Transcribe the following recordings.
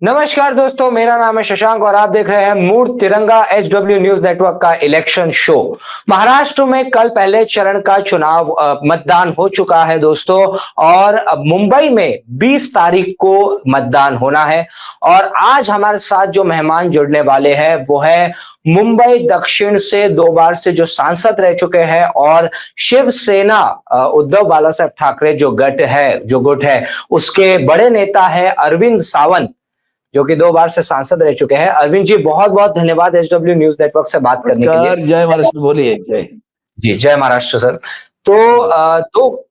नमस्कार दोस्तों, मेरा नाम है शशांक और आप देख रहे हैं मूर्त तिरंगा एचडब्ल्यू न्यूज नेटवर्क का इलेक्शन शो। महाराष्ट्र में कल पहले चरण का चुनाव मतदान हो चुका है दोस्तों, और अब मुंबई में 20 तारीख को मतदान होना है। और आज हमारे साथ जो मेहमान जुड़ने वाले हैं वो है मुंबई दक्षिण से 2 बार से जो सांसद रह चुके हैं और शिवसेना उद्धव बाला साहब ठाकरे जो गुट है उसके बड़े नेता है अरविंद सावंत, जो कि 2 बार से सांसद रह चुके हैं। अरविंद जी, बहुत बहुत धन्यवाद एचडब्ल्यू न्यूज नेटवर्क से बात करने के लिए। जय महाराष्ट्र। बोलिए। जय जी, जय महाराष्ट्र सर। तो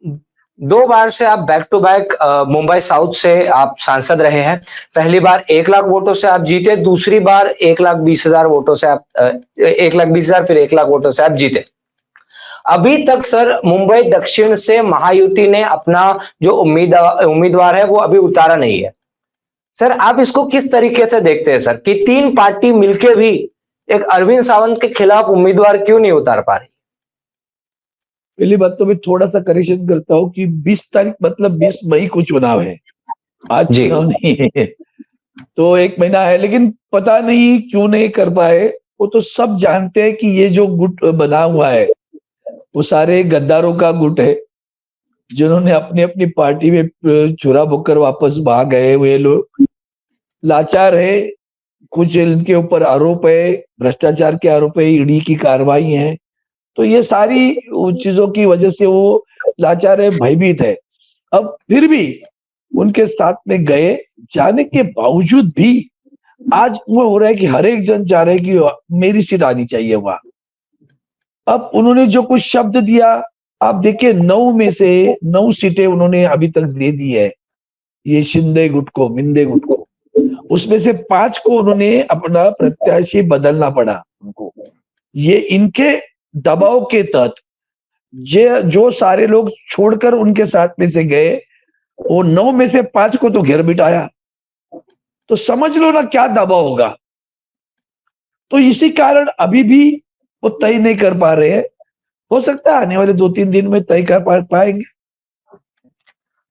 दो बार से आप back to back Mumbai South से आप सांसद रहे हैं। पहली बार 1 लाख वोटों से आप जीते, दूसरी बार 1,20,000 वोटों से आप 1,20,000 फिर 1 लाख वोटों से आप जीते। अभी तक सर मुंबई दक्षिण से महायुति ने अपना जो उम्मीदवार है वो अभी उतारा नहीं है। सर, आप इसको किस तरीके से देखते हैं सर कि 3 पार्टी मिलके भी एक अरविंद सावंत के खिलाफ उम्मीदवार क्यों नहीं उतार पा रही? पहली बात तो मैं थोड़ा सा करेक्शन करता हूँ कि 20 तारीख मतलब 20 मई को चुनाव है, आज चुनाव नहीं है। तो 1 महीना है, लेकिन पता नहीं क्यों नहीं कर पाए। वो तो सब जानते हैं कि ये जो गुट बना हुआ है वो सारे गद्दारों का गुट है, जिन्होंने अपनी अपनी पार्टी में चुरा होकर वापस भाग गए हुए लोग लाचार है। कुछ इनके ऊपर आरोप है, भ्रष्टाचार के आरोप है, ईडी की कार्रवाई है। तो ये सारी चीजों की वजह से वो लाचार है, भयभीत है। अब फिर भी उनके साथ में गए, जाने के बावजूद भी आज वो हो रहा है कि हर एक जन चाह रहे हैं कि मेरी सीट आनी चाहिए वहां। अब उन्होंने जो कुछ शब्द दिया, आप देखिए 9 में से 9 सीटें उन्होंने अभी तक दे दी है ये शिंदे गुट को, मिंदे गुट को। उसमें से 5 को उन्होंने अपना प्रत्याशी बदलना पड़ा उनको। ये इनके दबाव के तहत जो सारे लोग छोड़कर उनके साथ में से गए, वो 9 में से 5 को तो घेर बिठाया। तो समझ लो ना क्या दबाव होगा। तो इसी कारण अभी भी वो तय नहीं कर पा रहे हैं। हो सकता है आने वाले 2-3 दिन में तय कर पाएंगे।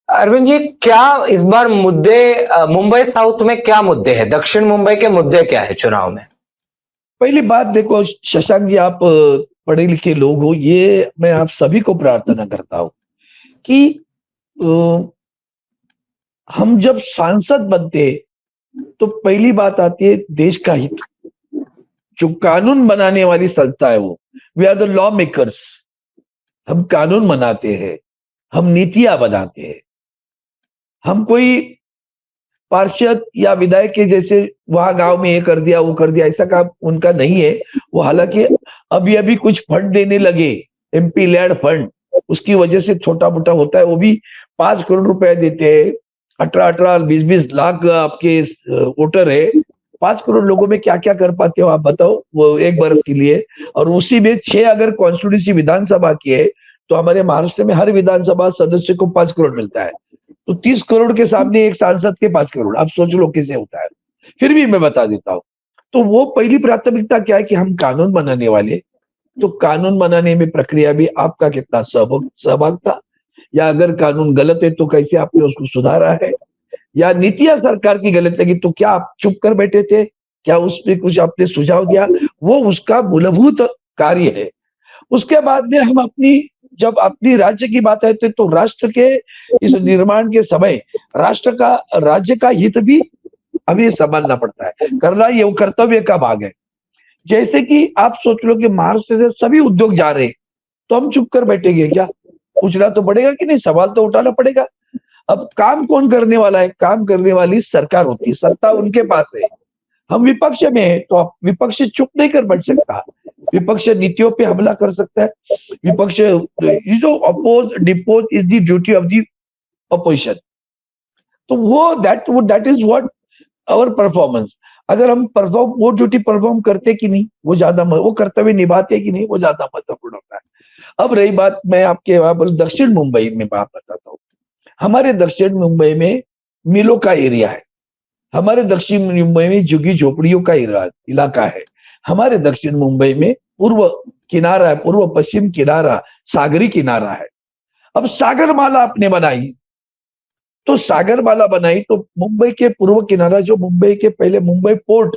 अरविंद जी, क्या इस बार मुंबई साउथ में क्या मुद्दे हैं? दक्षिण मुंबई के मुद्दे क्या है चुनाव में? पहली बात देखो शशांक जी, आप पढ़े लिखे लोग हो, ये मैं आप सभी को प्रार्थना करता हूं कि हम जब सांसद बनते तो पहली बात आती है देश का हित। जो कानून बनाने वाली संस्था है वो, we are the lawmakers. हम कानून बनाते हैं, हम नीतियां बनाते हैं। हम कोई पार्षद या विधायक के जैसे वहां गांव में ये कर दिया वो कर दिया, ऐसा काम उनका नहीं है। वो हालांकि अभी अभी कुछ फंड देने लगे, एमपी लैड फंड, उसकी वजह से छोटा मोटा होता है। वो भी 5 करोड़ रुपए देते हैं। 18-18, 20-20 लाख आपके वोटर है। 5 करोड़ लोगों में क्या क्या कर पाते हो आप बताओ, वो 1 बरस के लिए। और उसी में 6 अगर कॉन्स्टिट्यूंसी विधानसभा की है तो हमारे महाराष्ट्र में हर विधानसभा सदस्य को 5 करोड़ मिलता है। तो 30 करोड़ के सामने एक सांसद के 5 करोड़, आप सोच लो कैसे होता है। फिर भी मैं बता देता हूं। तो वो पहली प्राथमिकता क्या है कि हम कानून बनाने वाले, तो कानून बनाने में प्रक्रिया भी आपका कितना सहभाग था, या अगर कानून गलत है तो कैसे आपने उसको सुधारा है, या नीतियां सरकार की गलत लगी तो क्या आप चुप कर बैठे थे, क्या उसमें कुछ आपने सुझाव दिया, वो उसका मूलभूत कार्य है। उसके बाद में हम जब अपनी राज्य की बात आती है तो राष्ट्र के इस निर्माण के समय राज्य का हित भी हमें संभालना पड़ता है, करना ये कर्तव्य का भाग है। जैसे कि आप सोच लो कि महाराष्ट्र से सभी उद्योग जा रहे हैं, तो हम चुप कर बैठेंगे क्या? पूछना तो पड़ेगा कि नहीं, सवाल तो उठाना पड़ेगा। अब काम कौन करने वाला है? काम करने वाली सरकार होती है, सत्ता उनके पास है। हम विपक्ष में है तो विपक्ष चुप नहीं कर बैठ सकता। विपक्ष नीतियों पे हमला कर सकता है। विपक्ष oppose depose is the duty of the opposition. तो that is what our performance. अगर हम वो ड्यूटी परफॉर्म करते कि नहीं, वो ज्यादा, वो कर्तव्य निभाते कि नहीं, वो ज्यादा महत्वपूर्ण होता है। अब रही बात, मैं आपके दक्षिण मुंबई में बात बताता हूँ। हमारे दक्षिण मुंबई में मिलों का एरिया है। हमारे दक्षिण मुंबई में झुग्गी झोपड़ियों का इलाका है। हमारे दक्षिण मुंबई में पूर्व किनारा है, पूर्व पश्चिम किनारा, सागरी किनारा है। अब सागरमाला आपने बनाई तो सागरमाला बनाई तो मुंबई के पूर्व किनारा, जो मुंबई के पहले मुंबई पोर्ट,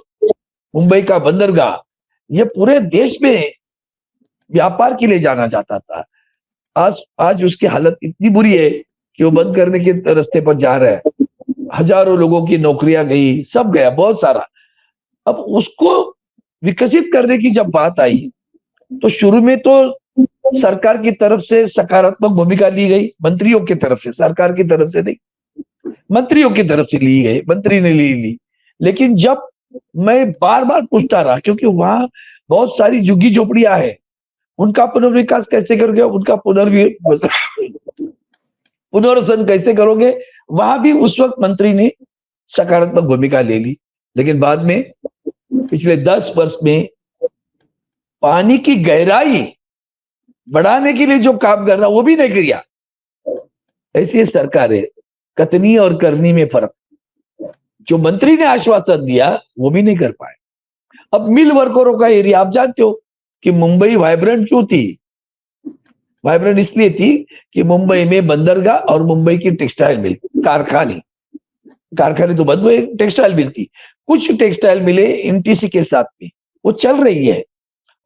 मुंबई का बंदरगाह, ये पूरे देश में व्यापार के लिए जाना जाता था। आज उसकी हालत इतनी बुरी है कि वो बंद करने के रास्ते पर जा रहा है। हजारों लोगों की नौकरियां गई, सब गया, बहुत सारा। अब उसको विकसित करने की जब बात आई तो शुरू में तो सरकार की तरफ से सकारात्मक भूमिका ली गई, मंत्रियों की तरफ से, सरकार की तरफ से नहीं, मंत्रियों की तरफ से ली गई, मंत्री ने ली। लेकिन जब मैं बार बार पूछता रहा, क्योंकि वहां बहुत सारी झुग्गी झोपड़ियां हैं, उनका पुनर्विकास कैसे करोगे, उनका पुनर्वसन कैसे करोगे, वहां भी उस वक्त मंत्री ने सकारात्मक भूमिका ले ली। लेकिन बाद में पिछले 10 वर्ष में पानी की गहराई बढ़ाने के लिए जो काम करना वो भी नहीं किया। ऐसी सरकार है, कथनी और करनी में फर्क। जो मंत्री ने आश्वासन दिया वो भी नहीं कर पाए। अब मिल वर्करों का एरिया, आप जानते हो कि मुंबई वाइब्रेंट क्यों थी? वाइब्रेंट इसलिए थी कि मुंबई में बंदरगाह और मुंबई की टेक्सटाइल मिल, कारखाने तो बंद हुए, टेक्सटाइल मिल थी। कुछ टेक्सटाइल मिले एनटीसी के साथ में, वो चल रही है।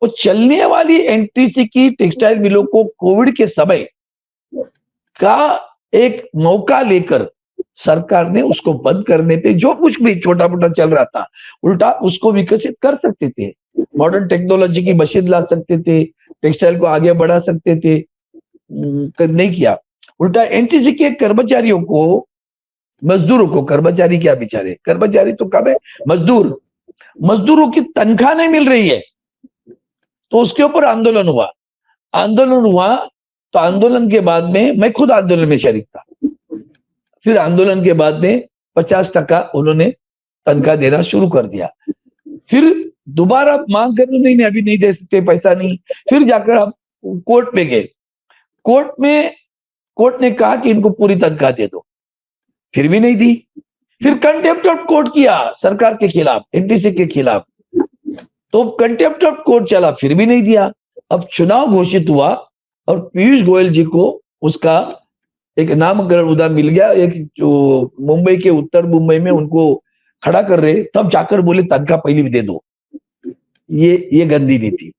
वो चलने वाली एनटीसी की टेक्सटाइल मिलों को कोविड के समय का एक मौका लेकर सरकार ने उसको बंद करने पे, जो कुछ भी छोटा मोटा चल रहा था, उल्टा उसको विकसित कर सकते थे। मॉडर्न टेक्नोलॉजी की मशीन ला सकते थे, टेक्सटाइल को आगे बढ़ा सकते थे, नहीं किया। उल्टा एनटीसी के कर्मचारियों को, मजदूरों को, कर्मचारी क्या बेचारे, कर्मचारी तो कम है, मजदूरों की तनख्वाह नहीं मिल रही है, तो उसके ऊपर आंदोलन हुआ। तो आंदोलन के बाद में मैं खुद आंदोलन में शरीक था। फिर आंदोलन के बाद में 50% उन्होंने तनख्वाह देना शुरू कर दिया। फिर दोबारा मांग कर, नहीं अभी नहीं दे सकते, पैसा नहीं। फिर जाकर हम कोर्ट में गए। कोर्ट ने कहा कि इनको पूरी तनख्वाह दे दो, फिर भी नहीं दी। फिर कंटेम्प्ट ऑफ कोर्ट किया सरकार के खिलाफ, एनटीसी के खिलाफ, तो कंटेम्प्ट ऑफ कोर्ट चला, फिर भी नहीं दिया। अब चुनाव घोषित हुआ और पीयूष गोयल जी को उसका एक नामकरण उदा मिल गया, एक जो मुंबई के, उत्तर मुंबई में उनको खड़ा कर रहे, तब जाकर बोले तनख्वाह पहले भी दे दो। ये गंदी नीति।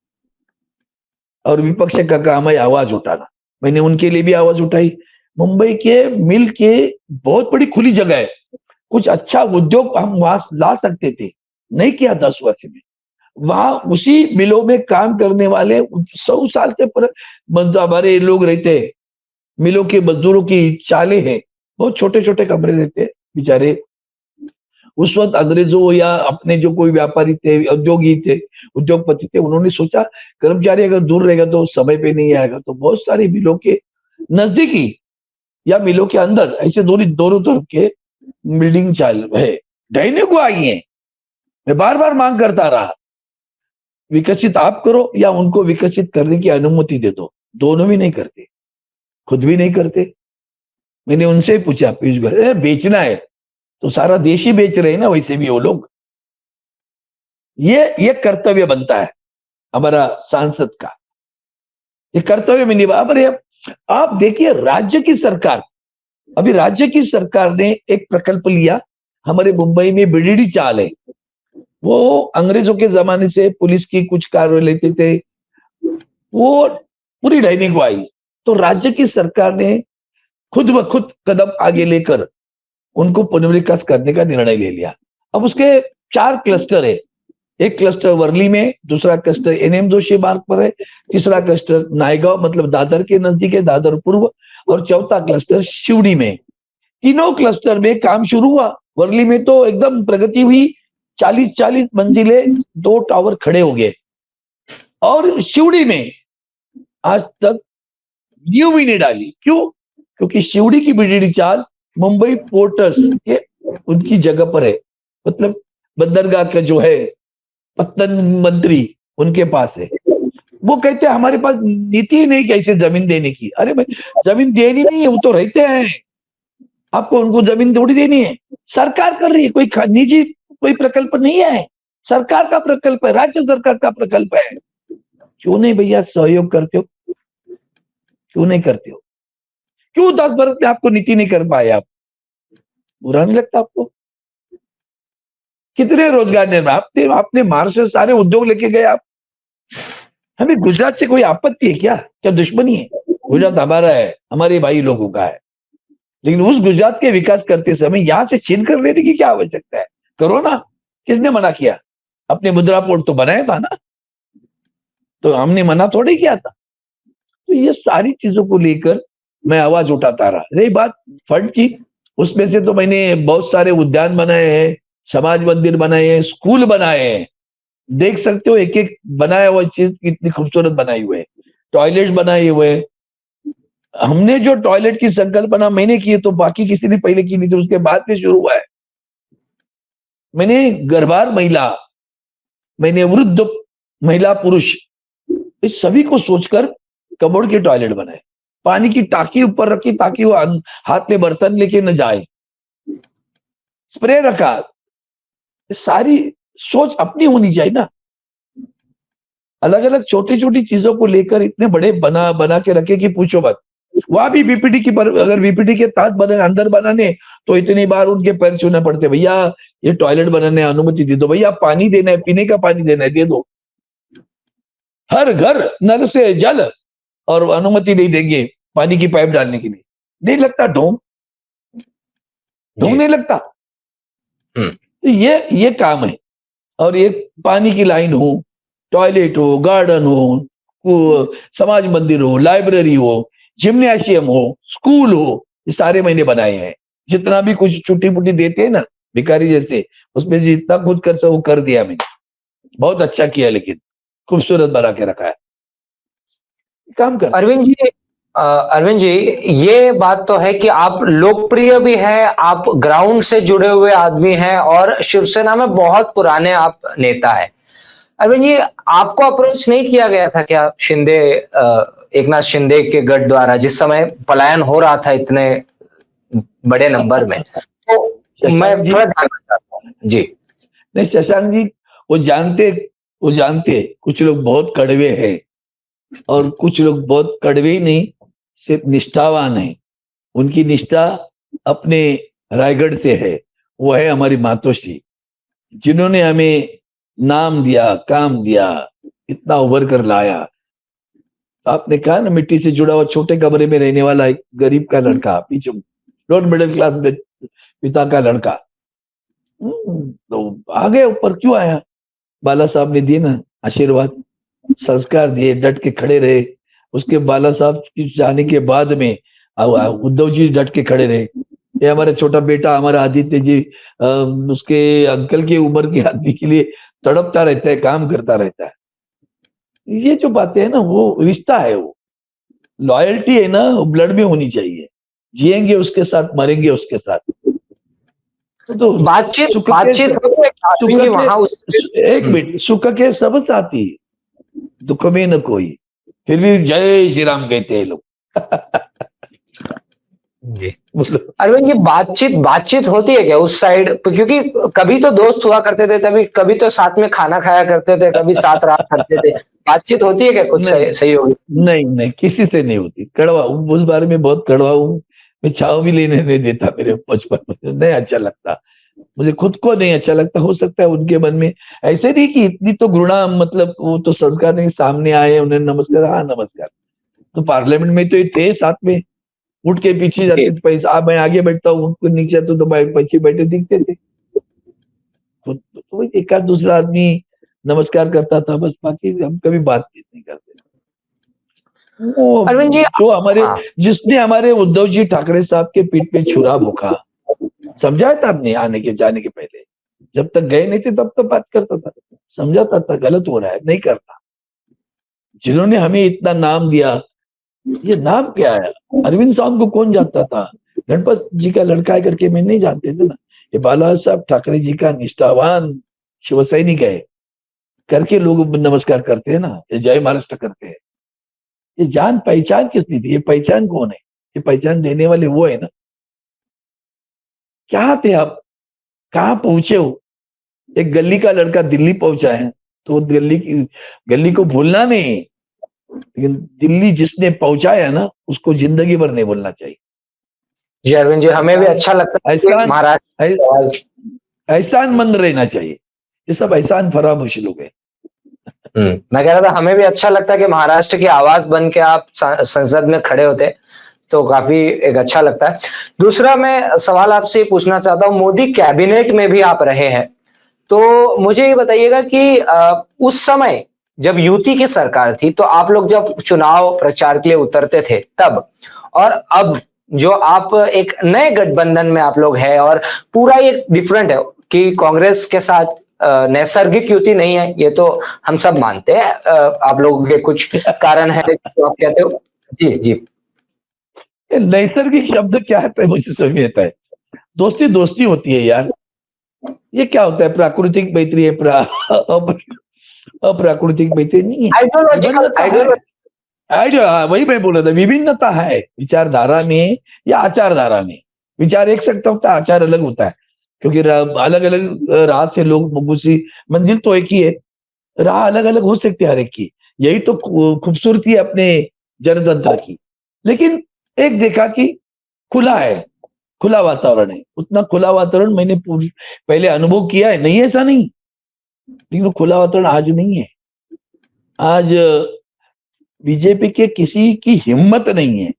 और विपक्ष का काम है आवाज उठाना, मैंने उनके लिए भी आवाज उठाई। मुंबई के मिल के बहुत बड़ी खुली जगह है, कुछ अच्छा उद्योग हम वहां ला सकते थे, नहीं किया 10 वर्ष में। वहां उसी मिलों में काम करने वाले 100 साल से पर हमारे लोग रहते हैं, मिलों के मजदूरों की चाले हैं, बहुत छोटे छोटे कमरे रहते हैं बेचारे। उस वक्त अंग्रेजों या अपने जो कोई व्यापारी थे, उद्योगपति थे, उन्होंने सोचा कर्मचारी अगर दूर रहेगा तो समय पे नहीं आएगा, तो बहुत सारे मिलों के नजदीकी या मिलों के अंदर ऐसे दोनों तरफ के बिल्डिंग चाल है, ढहने को आई है। मैं बार बार मांग करता रहा, विकसित आप करो या उनको विकसित करने की अनुमति दे दो, दोनों भी नहीं करते, खुद भी नहीं करते। मैंने उनसे पूछा, पीयूष गोयल, बेचना है तो सारा देश ही बेच रहे हैं ना, वैसे भी वो लोग। ये कर्तव्य बनता है हमारा सांसद का, ये कर्तव्य में निभा। आप देखिए राज्य की सरकार, अभी राज्य की सरकार ने एक प्रकल्प लिया, हमारे मुंबई में बीडीडी चाल है, वो अंग्रेजों के जमाने से पुलिस की कुछ कार्य लेते थे, वो पूरी ढहने को आई। तो राज्य की सरकार ने खुद ब खुद कदम आगे लेकर उनको पुनर्विकास करने का निर्णय ले लिया। अब उसके 4 क्लस्टर है, एक क्लस्टर वर्ली में, दूसरा क्लस्टर एनएम जोशी मार्ग पर है, तीसरा क्लस्टर नायगांव मतलब दादर के नजदीक है, दादर पूर्व, और चौथा क्लस्टर शिवड़ी में। तीनों क्लस्टर में काम शुरू हुआ। वर्ली में तो एकदम प्रगति हुई, 40 मंजिले, 2 टावर खड़े हो गए। और शिवड़ी में आज तक नींव भी नहीं डाली। क्यों? क्योंकि शिवड़ी की बीडीडी चाल मुंबई पोर्टर्स के उनकी जगह पर है, मतलब बंदरगाह का जो है पत्तन मंत्री उनके पास है। वो कहते हैं हमारे पास नीति ही नहीं कैसे जमीन देने की। अरे भाई, जमीन देनी नहीं है, वो तो रहते हैं, आपको उनको जमीन थोड़ी देनी है, सरकार कर रही है, कोई निजी कोई प्रकल्प नहीं है, सरकार का प्रकल्प है, राज्य सरकार का प्रकल्प है। क्यों नहीं भैया सहयोग करते हो? क्यों नहीं करते हो? क्यों 10 वर्ष में आपको नीति नहीं कर पाए आप? बुरा नहीं लगता आपको? कितने रोजगार निर्माण, आपने महाराष्ट्र से सारे उद्योग लेके गए आप। हमें गुजरात से कोई आपत्ति है क्या? क्या दुश्मनी है? गुजरात हमारा है, हमारे भाई लोगों का है, लेकिन उस गुजरात के विकास करते समय यहां से छीन कर लेने की क्या आवश्यकता है? करो ना। किसने मना किया? अपने मुद्रा पोर्ट तो बनाया था ना, तो हमने मना थोड़ी किया था। तो ये सारी चीजों को लेकर मैं आवाज उठाता रहा। रही बात फंड की, उसमें से तो मैंने बहुत सारे उद्यान बनाए हैं, समाज मंदिर बनाए हैं, स्कूल बनाए हैं। देख सकते हो एक एक बनाया हुआ चीज कितनी खूबसूरत बनाई हुई है। टॉयलेट बनाए हुए हैं। हमने जो टॉयलेट की संकल्पना मैंने की है, तो बाकी किसी ने पहले की नहीं थी, उसके बाद में शुरू हुआ है। मैंने गर्भार महिला, मैंने वृद्ध महिला पुरुष, इस सभी को सोचकर कबोर्ड के टॉयलेट बनाए। पानी की टाकी ऊपर रखी ताकि वो हाथ में बर्तन लेके न जाए। स्प्रे रखा। ये सारी सोच अपनी होनी चाहिए ना। अलग अलग छोटी छोटी चीजों को लेकर इतने बड़े बना बना के रखे कि पूछो मत। वहां भी बीपीटी की पर, अगर बीपीटी के तहत बने अंदर बनाने, तो इतनी बार उनके पैर छूने पड़ते। भैया ये टॉयलेट बनाने अनुमति दे दो, भैया पानी देना है, पीने का पानी देना है, दे दो। हर घर नल से जल, और अनुमति नहीं देंगे पानी की पाइप डालने के लिए। नहीं लगता ढोंग? ढोंग नहीं लगता? तो ये काम है। और ये पानी की लाइन हो, टॉयलेट हो, गार्डन हो, समाज मंदिर हो, लाइब्रेरी हो, जिम्नेशियम हो, स्कूल हो, ये सारे मैंने बनाए हैं। जितना भी कुछ छुट्टी पुट्टी देते हैं ना भिखारी जैसे, उसमें जितना खुद कर सको कर दिया मैंने। बहुत अच्छा किया, लेकिन खूबसूरत बना के रखा है। काम कर। अरविंद जी, ये बात तो है कि आप लोकप्रिय भी हैं, आप ग्राउंड से जुड़े हुए आदमी हैं और शिवसेना में बहुत पुराने आप नेता हैं। अरविंद जी, आपको अप्रोच नहीं किया गया था क्या शिंदे, एकनाथ शिंदे के गढ़ द्वारा, जिस समय पलायन हो रहा था इतने बड़े नंबर में? तो मैं थोड़ा जानना चाहता हूँ जी। नहीं शशांक जी, वो जानते कुछ लोग बहुत कड़वे हैं, और कुछ लोग बहुत कड़वे ही नहीं, सिर्फ निष्ठावान है। उनकी निष्ठा अपने रायगढ़ से है। वो है हमारी मातोश्री, जिन्होंने हमें नाम दिया, काम दिया, इतना उभर कर लाया। आपने कहा ना, मिट्टी से जुड़ा हुआ छोटे कमरे में रहने वाला एक गरीब का लड़का, पीछे नॉट मिडिल क्लास में पिता का लड़का, तो आगे ऊपर क्यों आया? बाला साहब ने दिए ना आशीर्वाद, संस्कार दिए, डट के खड़े रहे। उसके बाला साहब की जाने के बाद में उद्धव जी डट के खड़े रहे। ये हमारा छोटा बेटा, हमारा आदित्य जी, उसके अंकल की उम्र के आदमी के लिए तड़पता रहता है, काम करता रहता है। ये जो बातें है ना, वो रिश्ता है, वो लॉयल्टी है ना, वो ब्लड में होनी चाहिए। जिएंगे उसके साथ, मरेंगे उसके साथ। तो बातचीत एक मिनट, सुख के सब साथी, दुख में न कोई, फिर भी जय श्री राम कहते हैं लोग। जी अरविंद जी, बातचीत होती है क्या उस साइड? क्योंकि कभी तो दोस्त हुआ करते थे, कभी तो साथ में खाना खाया करते थे, कभी साथ रहा करते थे। बातचीत होती है क्या कुछ सही होगी? नहीं, किसी से नहीं होती। कड़वा हूँ, उस बारे में बहुत कड़वा हूँ। मैं छाव भी लेने नहीं देता मेरे बचपन में, नहीं अच्छा लगता मुझे, खुद को नहीं अच्छा लगता। हो सकता है उनके मन में ऐसे नहीं कि इतनी तो घृणा, मतलब वो तो संस्कार नहीं, सामने आए उन्हें नमस्कार, हाँ नमस्कार। तो पार्लियामेंट में तो ये थे साथ में, उठ के पीछे जाते थे। पैसा मैं आगे बैठता हूँ, उनको नीचे तो पीछे बैठे दिखते थे। तो एक आध दूसरा आदमी नमस्कार करता था बस, बाकी हम कभी बातचीत नहीं करते। अरविंद जी, जो हमारे जिसने हमारे उद्धव जी ठाकरे साहब के पीठ पे छुरा भूखा, समझाया था आपने आने के जाने के पहले, जब तक गए नहीं थे तब तो बात करता था, समझाता था गलत हो रहा है, नहीं करता। जिन्होंने हमें इतना नाम दिया, ये नाम क्या है? अरविंद साहब को कौन जानता था? गणपत जी का लड़का है करके मैं नहीं जानते थे ना। ये बाला साहब ठाकरे जी का निष्ठावान शिव सैनिक है करके लोग नमस्कार करते हैं ना, ये जय महाराष्ट्र करते हैं। ये जान पहचान किसने दी? ये पहचान कौन है? ये पहचान देने वाले वो है ना। क्या थे आप? कहाँ पहुंचे हो? एक गली का लड़का दिल्ली पहुंचा है, तो गली को भूलना नहीं, लेकिन दिल्ली जिसने पहुंचाया ना, उसको जिंदगी भर नहीं भूलना चाहिए। जी अरविंद जी, हमें भी अच्छा लगता है कि एहसान महाराष्ट्र की आवाज। एहसानमंद रहना चाहिए। ये सब एहसान फरामोश लोग हैं। मैं कह रहा था हमें भी अच्छा लगता है कि महाराष्ट्र की आवाज बन के आप संसद में खड़े होते, तो काफी एक अच्छा लगता है। दूसरा मैं सवाल आपसे पूछना चाहता हूँ, मोदी कैबिनेट में भी आप रहे हैं, तो मुझे ये बताइएगा कि उस समय जब यूटी की सरकार थी, तो आप लोग जब चुनाव प्रचार के लिए उतरते थे तब, और अब जो आप एक नए गठबंधन में आप लोग हैं, और पूरा ये डिफरेंट है कि कांग्रेस के साथ नैसर्गिक युति नहीं है, ये तो हम सब मानते हैं। आप लोगों के कुछ कारण है तो आप कहते हो। जी जी। ये नैसर्गिक शब्द क्या है मुझे समझ में आता है। दोस्ती दोस्ती होती है यार। ये क्या होता है? प्राकृतिक मैत्री है, अप्राकृतिक मैत्री नहीं है। आइडियोलॉजिकल विभिन्नता है। आइडियोलॉजी। वही मैं बोल रहा था, विभिन्नता है विचारधारा में या आचार धारा में। विचार एक सकता होता है, आचार अलग होता है, क्योंकि अलग अलग राह से लोग उसी मंजिल तो एक ही है, राह अलग अलग हो सकती है हर एक की। यही तो खूबसूरती है अपने जनतंत्र की। लेकिन एक देखा कि खुला है, खुला वातावरण है। उतना खुला वातावरण मैंने पहले अनुभव किया है, नहीं ऐसा नहीं, लेकिन वो खुला वातावरण आज नहीं है। आज बीजेपी के किसी की हिम्मत नहीं है।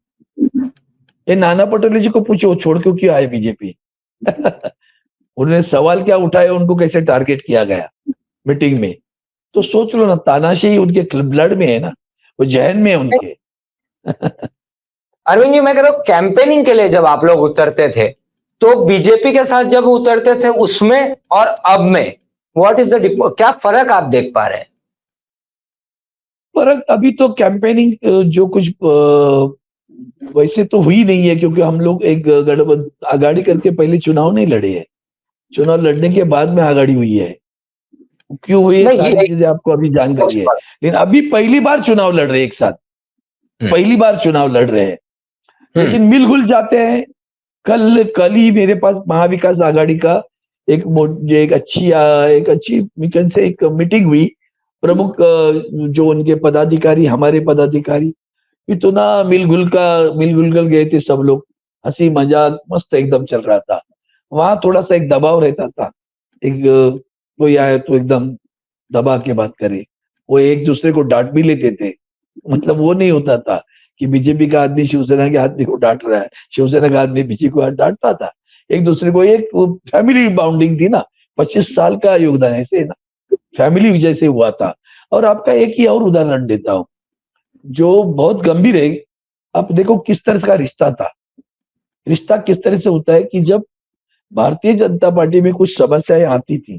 ये नाना पटोले जी को पूछो, छोड़ क्यों आए बीजेपी? उन्होंने सवाल क्या उठाया, उनको कैसे टारगेट किया गया मीटिंग में। तो सोच लो ना, तानाशाही उनके ब्लड में है ना, वो जहन में है उनके। अरविंद जी, मैं कह रहा हूँ कैंपेनिंग के लिए जब आप लोग उतरते थे, तो बीजेपी के साथ जब उतरते थे उसमें और अब में व्हाट इज द, क्या फर्क आप देख पा रहे हैं? फर्क अभी तो कैंपेनिंग जो कुछ वैसे तो हुई नहीं है, क्योंकि हम लोग एक आगाड़ी करके पहले चुनाव नहीं लड़े हैं। चुनाव लड़ने के बाद में आगाड़ी हुई है। क्यों हुई है, नहीं, सारी चीजें आपको अभी जानकारी है। लेकिन अभी पहली बार चुनाव लड़ रहे हैं एक साथ, पहली बार चुनाव लड़ रहे हैं, लेकिन मिलजुल जाते हैं। कल ही मेरे पास महाविकास आघाड़ी का एक अच्छी से एक मीटिंग हुई। प्रमुख जो उनके पदाधिकारी, हमारे पदाधिकारी, इतना मिलजुल कर गए थे सब लोग। हंसी मजाक मस्त एकदम चल रहा था। वहां थोड़ा सा एक दबाव रहता था, एक कोई आए तो एकदम दबा के बात करे। वो एक दूसरे को डांट भी लेते थे। मतलब वो नहीं होता था कि बीजेपी का आदमी शिवसेना के आदमी को डांट रहा है, शिवसेना का आदमी बीजेपी को डांटता था। एक दूसरे को, एक फैमिली बाउंडिंग थी ना। 25 साल का योगदान ऐसे ना, फैमिली जैसे हुआ था। और आपका एक ही और उदाहरण देता हूं जो बहुत गंभीर है। आप देखो किस तरह का रिश्ता था। रिश्ता किस तरह से होता है कि जब भारतीय जनता पार्टी में कुछ समस्याएं आती थी,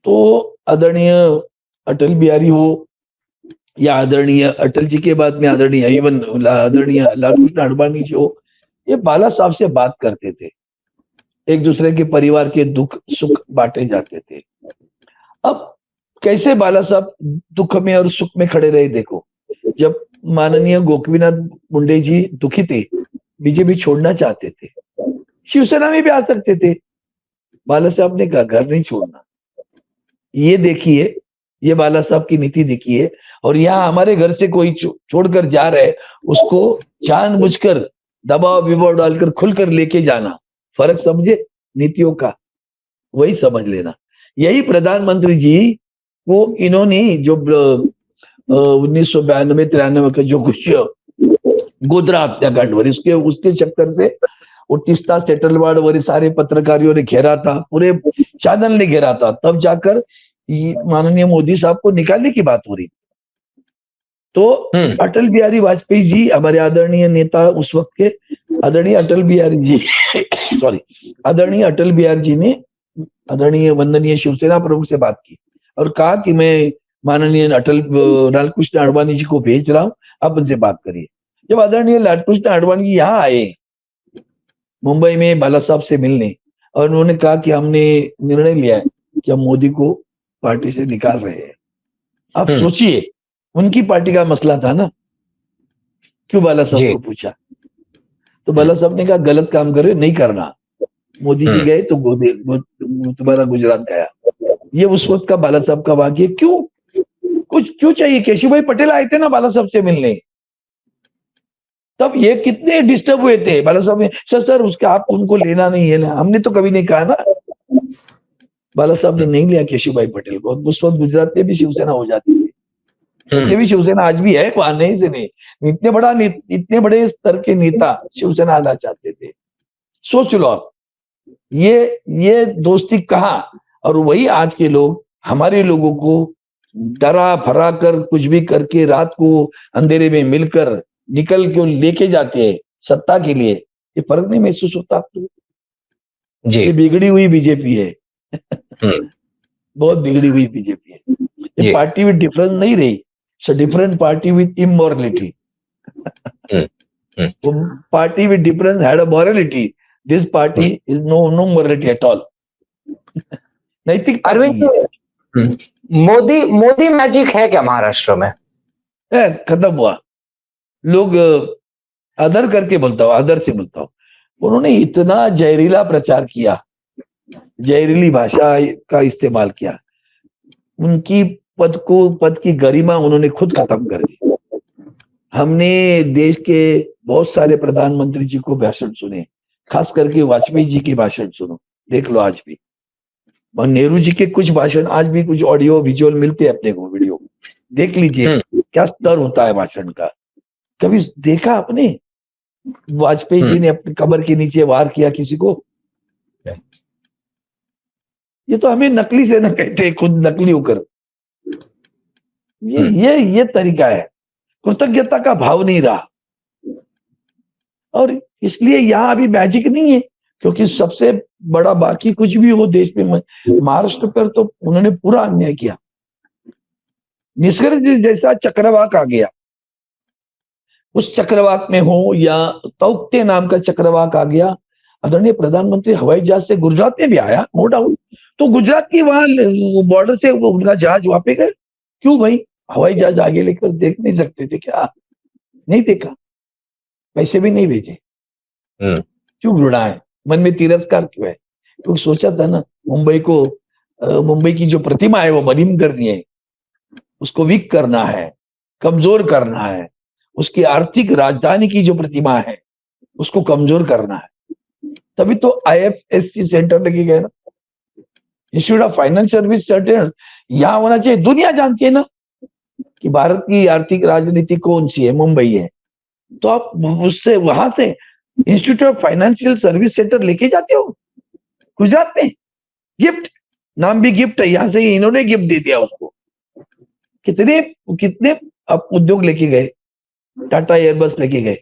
तो आदरणीय अटल बिहारी हो, या आदरणीय अटल जी के बाद में आदरणीय आदरणीय लालकृष्ण आडवाणी जी हो, ये बाला साहब से बात करते थे। एक दूसरे के परिवार के दुख सुख बांटे जाते थे। अब कैसे बाला साहब दुख में और सुख में खड़े रहे देखो। जब माननीय गोपीनाथ मुंडे जी दुखी थे, बीजेपी छोड़ना चाहते थे, शिवसेना में भी आ सकते थे, बाला साहब ने कहा घर नहीं छोड़ना। ये देखिए, ये बाला साहब की नीति देखिए। और यहाँ हमारे घर से कोई छोड़कर जा रहा है, उसको जानबूझकर दबाव विबाव डालकर खुलकर लेके जाना। फर्क समझे नीतियों का, वही समझ लेना। यही प्रधानमंत्री जी वो इन्होंने जो 1992-93 का जो कुछ गोधरा हत्याकांड, उसके उसके चक्कर से वो तीस्ता सेटलवाड़ वाले सारे पत्रकारियों ने घेरा था, पूरे चैनल ने घेरा था। तब जाकर माननीय मोदी साहब को निकालने की बात हो रही। तो अटल बिहारी वाजपेयी जी, हमारे आदरणीय नेता उस वक्त के, आदरणीय अटल बिहारी जी सॉरी आदरणीय अटल बिहारी जी ने आदरणीय वंदनीय शिवसेना प्रमुख से बात की और कहा कि मैं माननीय लालकृष्ण आडवाणी जी को भेज रहा हूं, आप उनसे बात करिए। जब आदरणीय लालकृष्ण आडवाणी जी यहाँ आए मुंबई में बाला साहब से मिलने, और उन्होंने कहा कि हमने निर्णय लिया है कि हम मोदी को पार्टी से निकाल रहे हैं। आप सोचिए, उनकी पार्टी का मसला था ना, क्यों बाला साहब को पूछा? तो बाला साहब ने कहा गलत काम करे, नहीं करना। मोदी जी गए तो तुम्हारा गुजरात गया। ये उस वक्त का बाला साहब का वाक्य। क्यों चाहिए? केशव भाई पटेल आए थे ना बाला साहब से मिलने, तब ये कितने डिस्टर्ब हुए थे बाला साहब ने, सर उसका आप उनको लेना नहीं है ना, हमने तो कभी नहीं कहा ना। बाला साहब ने नहीं लिया केशुभाई पटेल को, उस वक्त गुजरात में भी शिवसेना हो जाती थी, ऐसे भी शिवसेना आज भी है, वहां नहीं से नहीं। इतने बड़े स्तर के नेता शिवसेना आना चाहते थे। सोच लो आप, ये दोस्ती कहाँ। और वही आज के लोग हमारे लोगों को डरा भरा कर कुछ भी करके रात को अंधेरे में मिलकर निकल के लेके जाते हैं सत्ता के लिए। ये फर्क नहीं महसूस होता आपको? जी। ये बिगड़ी हुई बीजेपी है। बहुत बिगड़ी हुई बीजेपी है। ये पार्टी विद डिफरेंस नहीं रही, different party with immorality. Party with difference had a morality, this party is no morality at all. नैतिक अरविंद, मोदी मैजिक है क्या महाराष्ट्र में? खत्म हुआ। लोग आदर करके बोलता हूँ, आदर से बोलता हूँ, उन्होंने इतना जहरीला प्रचार किया, जहरीली भाषा का इस्तेमाल किया, उनकी पद की गरिमा उन्होंने खुद खत्म कर दी। हमने देश के बहुत सारे प्रधानमंत्री जी को भाषण सुने, खास करके वाजपेयी जी के भाषण सुनो, देख लो आज भी। और नेहरू जी के कुछ भाषण आज भी कुछ ऑडियो विजुअल मिलते हैं अपने को, वीडियो देख लीजिए क्या स्तर होता है भाषण का। कभी देखा आपने वाजपेयी जी ने अपनी कमर के नीचे वार किया किसी को? ये तो हमें नकली से न कहते, खुद नकली होकर। ये तरीका है, कृतज्ञता का भाव नहीं रहा। और इसलिए यहां अभी मैजिक नहीं है, क्योंकि सबसे बड़ा बाकी कुछ भी हो देश में, महाराष्ट्र पर तो उन्होंने पूरा अन्याय किया। निसर्ग जैसा चक्रवाक आ गया, उस चक्रवाक में हो या तौक्ते नाम का चक्रवाक आ गया। आदरणीय प्रधानमंत्री हवाई जहाज से गुजरात में भी आया, नो डाउट। तो गुजरात की वहां बॉर्डर से उनका जहाज वहां पे गए, क्यों भाई? हवाई जहाज आगे लेकर देख नहीं सकते थे क्या? नहीं देखा, पैसे भी नहीं भेजे, क्यों घृणा मन में, तिरस्कार क्यों है? क्योंकि सोचा था ना मुंबई की जो प्रतिमा है वो मलिन करनी है, उसको वीक करना है, कमजोर करना है। उसकी आर्थिक राजधानी की जो प्रतिमा है उसको कमजोर करना है। तभी तो IFSC सेंटर लगे गए ना, institute of finance service centre यहां होना चाहिए। दुनिया जानती है ना कि भारत की आर्थिक राजनीति कौन सी है, मुंबई है। तो आप उससे वहां से institute of financial service centre लेके जाते हो गुजरात में। गिफ्ट, नाम भी गिफ्ट है, यहां से इन्होंने गिफ्ट दे दिया उसको। कितने अब उद्योग लेके गए, टाटा एयरबस लेके गए,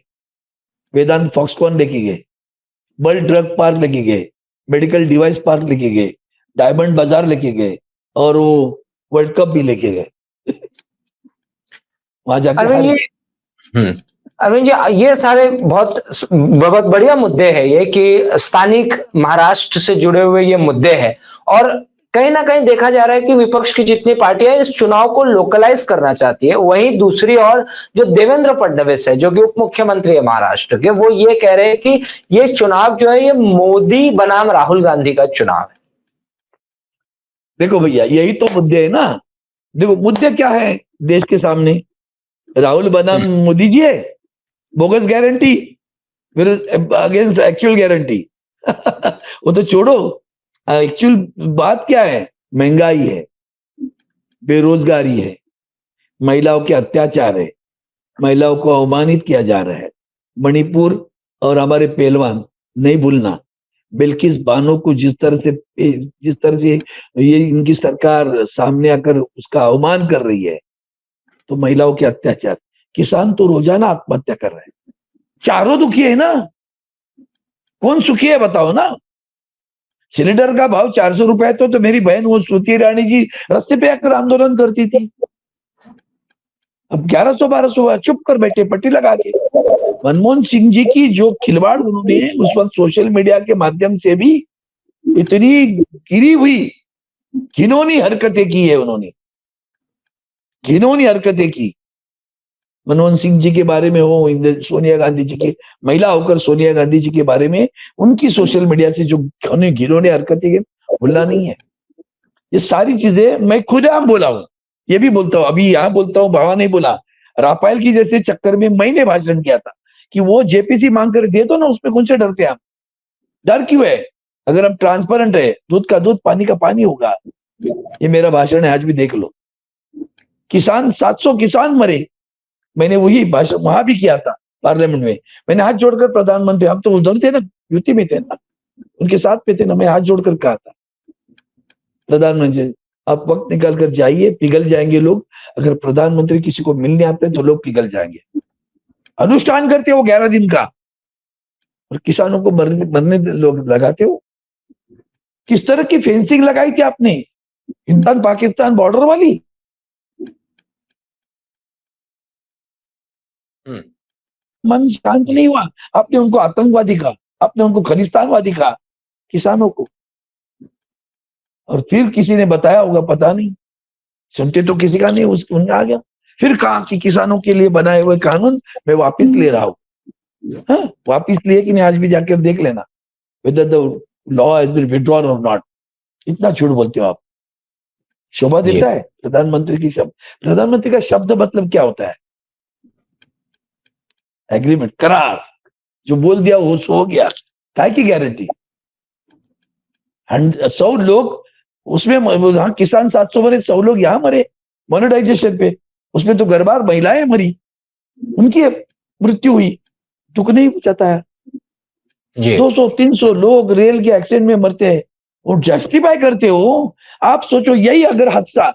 वेदांत फॉक्सकॉन लेके गए, वर्ल्ड ड्रग पार्क लेके गए, मेडिकल डिवाइस पार्क लेके गए, डायमंड बाजार लेके गए, और वो वर्ल्ड कप भी लेके गए। वहां जाकर अरविंद जी, ये सारे बहुत बढ़िया मुद्दे हैं ये, कि स्थानिक महाराष्ट्र से जुड़े हुए ये मुद्दे हैं। और कहीं ना कहीं देखा जा रहा है कि विपक्ष की जितनी पार्टियां इस चुनाव को लोकलाइज करना चाहती है, वहीं दूसरी ओर जो देवेंद्र फडणवीस है, जो कि उप मुख्यमंत्री है महाराष्ट्र के, वो ये कह रहे हैं कि ये चुनाव जो है ये मोदी बनाम राहुल गांधी का चुनाव है। देखो भैया, यही तो मुद्दे है ना। देखो मुद्दे क्या है देश के सामने, राहुल बनाम मोदी जी है, bogus guarantee against actual guarantee. वो तो छोड़ो, एक्चुअल बात क्या है? महंगाई है, बेरोजगारी है, महिलाओं के अत्याचार है, महिलाओं को अवमानित किया जा रहा है। मणिपुर और हमारे पहलवान, नहीं भूलना, बिल्किस बानो को जिस तरह से ये इनकी सरकार सामने आकर उसका अवमान कर रही है, तो महिलाओं के अत्याचार, किसान तो रोजाना आत्महत्या कर रहे हैं। चारों दुखी है ना, कौन सुखी है बताओ ना। सिलेंडर का भाव 400 रुपए तो मेरी बहन वो श्रुति ईरानी जी रास्ते पे आकर आंदोलन करती थी। अब 1100-1200 चुप कर बैठे, पट्टी लगा के। मनमोहन सिंह जी की जो खिलवाड़ उन्होंने उस वक्त सोशल मीडिया के माध्यम से भी इतनी गिरी हुई घिनौनी हरकतें की है, उन्होंने घिनौनी हरकतें की। मनमोहन सिंह जी के बारे में हो, सोनिया गांधी जी की महिला होकर सोनिया गांधी जी के बारे में उनकी सोशल मीडिया से जो घिनौनी हरकतें भूलना नहीं है। ये सारी चीजें मैं खुद आम बोला हूं, ये भी बोलता हूं, अभी यहां बोलता हूं, भावा नहीं बोला। राफेल की जैसे चक्कर में मैंने भाषण किया था कि वो जेपीसी मांग कर दे दो ना, उसमें कौन से डरते हैं आप? डर क्यों है? अगर हम ट्रांसपेरेंट है, दूध का दूध पानी का पानी होगा। ये मेरा भाषण है, आज भी देख लो। किसान 700 किसान मरे, मैंने वही भाषण वहां भी किया था पार्लियामेंट में। मैंने हाथ जोड़कर प्रधानमंत्री, हम तो उधर थे ना, यूपी में थे ना, उनके साथ पे थे ना, मैं हाथ जोड़कर कहा था प्रधानमंत्री आप वक्त निकाल कर जाइए, पिघल जाएंगे लोग। अगर प्रधानमंत्री किसी को मिलने आते हैं तो लोग पिघल जाएंगे। अनुष्ठान करते हो 11 दिन का, और किसानों को मरने लोग लगाते हो। किस तरह की फेंसिंग लगाई थी आपने हिंदुस्तान पाकिस्तान बॉर्डर वाली? मन शांत नहीं हुआ, आपने उनको आतंकवादी कहा, आपने उनको खलिस्तानवादी कहा, किसानों को। और फिर किसी ने बताया होगा, पता नहीं, सुनते तो किसी का नहीं, उनने आ गया फिर कहा कि किसानों के लिए बनाए हुए कानून मैं वापस ले रहा हूं। हाँ, वापस लिए कि नहीं, आज भी जाकर देख लेना whether the law has been withdrawn or not। इतना झूठ बोलते हो आप। शोभा देता है प्रधानमंत्री की शब्द? प्रधानमंत्री का शब्द मतलब क्या होता है? एग्रीमेंट, करार। जो बोल दिया वो हो गया, काय की गारंटी? 100 लोग उसमें, हाँ किसान 700 मरे, 100 लोग यहाँ मरे मोनेटाइजेशन पे। उसमें तो गरबार महिलाएं मरी, उनकी मृत्यु हुई, दुख नहीं जताया। 200-300 लोग रेल के एक्सीडेंट में मरते हैं और जस्टिफाई करते हो। आप सोचो, यही अगर हादसा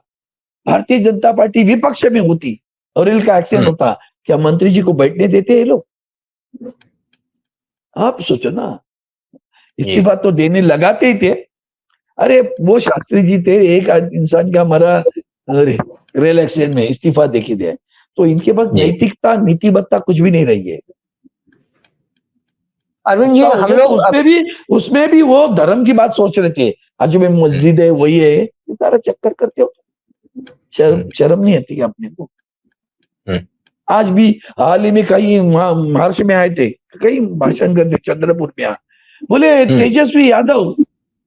भारतीय जनता पार्टी विपक्ष में होती और रेल का एक्सीडेंट होता, क्या मंत्री जी को बैठने देते हैं लोग? आप सोचो ना, इस्तीफा तो देने लगाते ही थे। अरे वो शास्त्री जी थे, एक इंसान का मरा रेल एक्सीडेंट में, इस्तीफा देके दे। तो इनके पास नैतिकता नीतिबद्धता कुछ भी नहीं रही है। अरविंद जी, हम लोग उसमें भी वो धर्म की बात सोच रहे थे, आज में मस्जिद है वही है, ये सारा चक्कर करते हो। शर्म नहीं आती अपने को? आज भी हाल ही में कहीं महाराष्ट्र में आए थे, कहीं भाषण करते चंद्रपुर में, बोले तेजस्वी यादव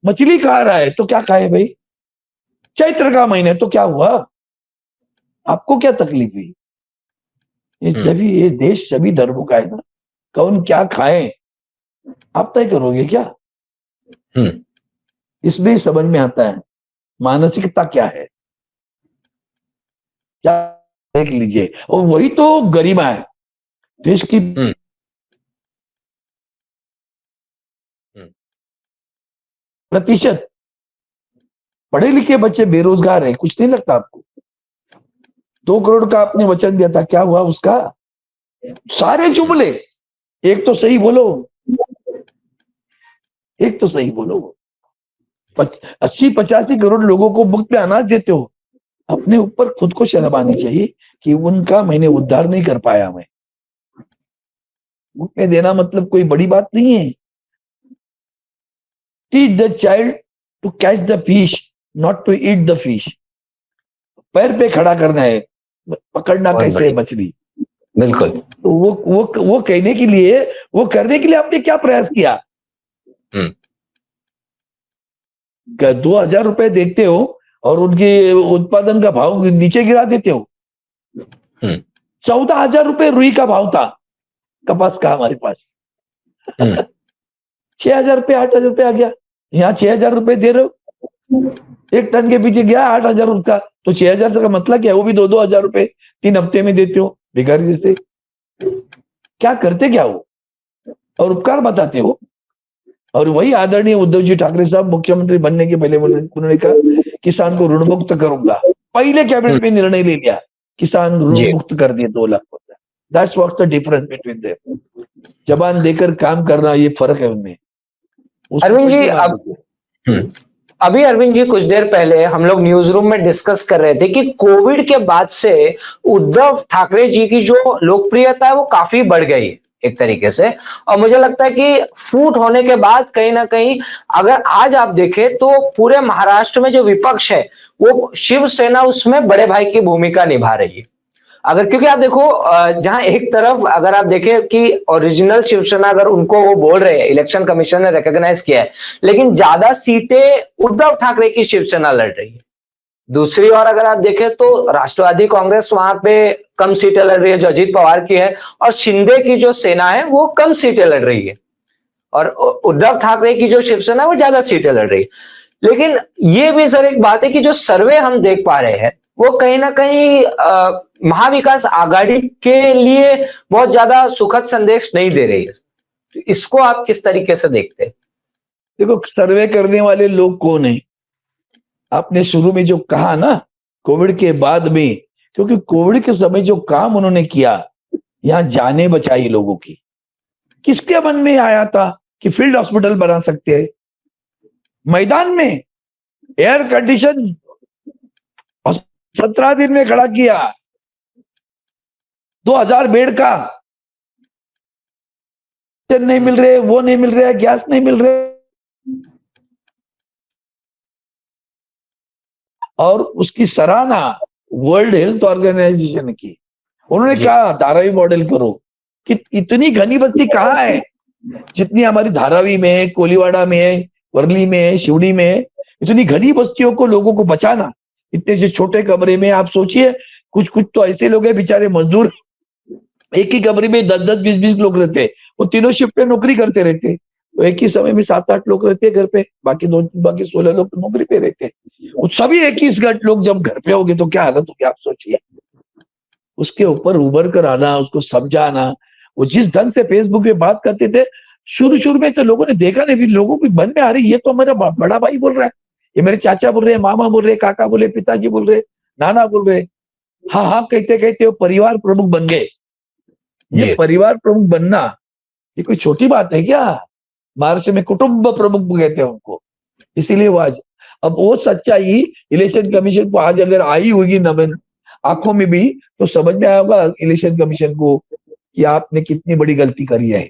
मछली खा रहा है, तो क्या खाए भाई? चैत्र का महीना तो क्या हुआ? आपको क्या तकलीफ हुई? ये देश सभी धर्मों का है ना, कौन क्या खाए आप तय करोगे क्या? इसमें समझ में आता है मानसिकता क्या है, क्या देख लीजिए। और वही तो गरिमा है देश की। प्रतिशत पढ़े लिखे बच्चे बेरोजगार है, कुछ नहीं लगता आपको? 2 करोड़ का आपने वचन दिया था, क्या हुआ उसका? सारे जुमले, एक तो सही बोलो, एक तो सही बोलो। 80-85 करोड़ लोगों को मुफ्त में अनाज देते हो, अपने ऊपर खुद को शर्म आनी चाहिए कि उनका मैंने उद्धार नहीं कर पाया। मैं मुफ्त में देना मतलब कोई बड़ी बात नहीं है। Teach the child to catch the fish, not to eat the fish. पैर पे खड़ा करना है, पकड़ना कैसे है मछली। बिल्कुल। तो वो कहने के लिए, वो करने के लिए आपने क्या प्रयास किया? 2000 रुपए देखते हो और उनके उत्पादन का भाव नीचे गिरा देते हो। 14,000 रुपए रुई का भाव था कपास का हमारे पास। 6,000 रुपए 8,000 रुपए आ गया। यहाँ 6,000 रुपए दे रहे हो, एक टन के पीछे गया 8,000 उसका, तो 6,000 का मतलब क्या है? वो भी 2-2 हजार रुपए 3 हफ्ते में देते हो भिखारी जैसे। क्या करते क्या हो? और उपकार बताते हो। और वही आदरणीय उद्धव जी ठाकरे साहब मुख्यमंत्री बनने के पहले उन्होंने कहा किसान को ऋण मुक्त करूंगा। पहले कैबिनेट में निर्णय ले लिया, किसान ऋण मुक्त कर दिए 2 lakh. That's what's the difference between them. जबान देकर काम करना, ये फर्क है उनमें। अरविंद जी, अभी अरविंद जी कुछ देर पहले हम लोग न्यूज रूम में डिस्कस कर रहे थे कि कोविड के बाद से उद्धव ठाकरे जी की जो लोकप्रियता है वो काफी बढ़ गई है एक तरीके से। और मुझे लगता है कि फूट होने के बाद कहीं ना कहीं, अगर आज आप देखें तो पूरे महाराष्ट्र में जो विपक्ष है वो शिवसेना उसमें बड़े भाई की भूमिका निभा रही है। अगर, क्योंकि आप देखो, जहां एक तरफ अगर आप देखें कि ओरिजिनल शिवसेना, अगर उनको वो बोल रहे हैं, इलेक्शन कमीशन ने रिकॉग्नाइज किया है, लेकिन ज्यादा सीटें उद्धव ठाकरे की शिवसेना लड़ रही है। दूसरी ओर अगर आप देखें तो राष्ट्रवादी कांग्रेस वहां पे कम सीटें लड़ रही है जो अजीत पवार की है, और शिंदे की जो सेना है वो कम सीटें लड़ रही है, और उद्धव ठाकरे की जो शिवसेना है वो ज्यादा सीटें लड़ रही है। लेकिन ये भी सर एक बात है कि जो सर्वे हम देख पा रहे हैं वो कहीं ना कहीं महाविकास आघाड़ी के लिए बहुत ज्यादा सुखद संदेश नहीं दे रही है। तो इसको आप किस तरीके से देखते हैं? देखो, सर्वे करने वाले लोग कौन है? आपने शुरू में जो कहा ना, कोविड के बाद में, क्योंकि कोविड के समय जो काम उन्होंने किया, यहाँ जाने बचाई लोगों की, किसके मन में आया था कि फील्ड हॉस्पिटल बना सकते हैं? मैदान में एयर कंडीशन 17 दिन में खड़ा किया, 2000 बेड का, नहीं मिल रहे, वो नहीं मिल रहे, गैस नहीं मिल रहे, और उसकी सराहना वर्ल्ड हेल्थ ऑर्गेनाइजेशन की। उन्होंने कहा धारावी मॉडल करो, कि इतनी घनी बस्ती कहाँ है जितनी हमारी धारावी में, कोलीवाड़ा में, वर्ली में, शिवड़ी में, इतनी घनी बस्तियों को, लोगों को बचाना इतने से छोटे कमरे में। आप सोचिए, कुछ कुछ तो ऐसे लोग हैं बेचारे मजदूर, एक ही कमरे में 10-10, 20-20 लोग रहते हैं, वो तीनों शिफ्ट पे नौकरी करते रहते हैं, तो एक ही समय में 7-8 लोग रहते हैं घर पे, बाकी 16 लोग नौकरी पे रहते हैं। वो सभी 21 लोग जब घर पे होंगे तो क्या हालत होगी आप सोचिए। उसके ऊपर उभर कर आना, उसको समझाना। वो जिस ढंग से फेसबुक पे बात करते थे, शुरू में तो लोगों ने देखा नहीं, लोगों के मन में आ रही, ये तो मेरा बड़ा भाई बोल रहा है, ये मेरे चाचा बोल रहे हैं, मामा बोल रहे, काका बोले, पिताजी बोल रहे, नाना बोल रहे। हाँ हाँ कहते कहते वो परिवार प्रमुख बन गए। ये परिवार प्रमुख बनना ये कोई छोटी बात है क्या? महाराष्ट्र में कुटुंब प्रमुख कहते हैं उनको। इसीलिए वो आज, अब वो सच्चाई इलेक्शन कमीशन को आज अगर आई होगी नमन आंखों में भी, तो समझ में आएगा इलेक्शन कमीशन को कि आपने कितनी बड़ी गलती करी है।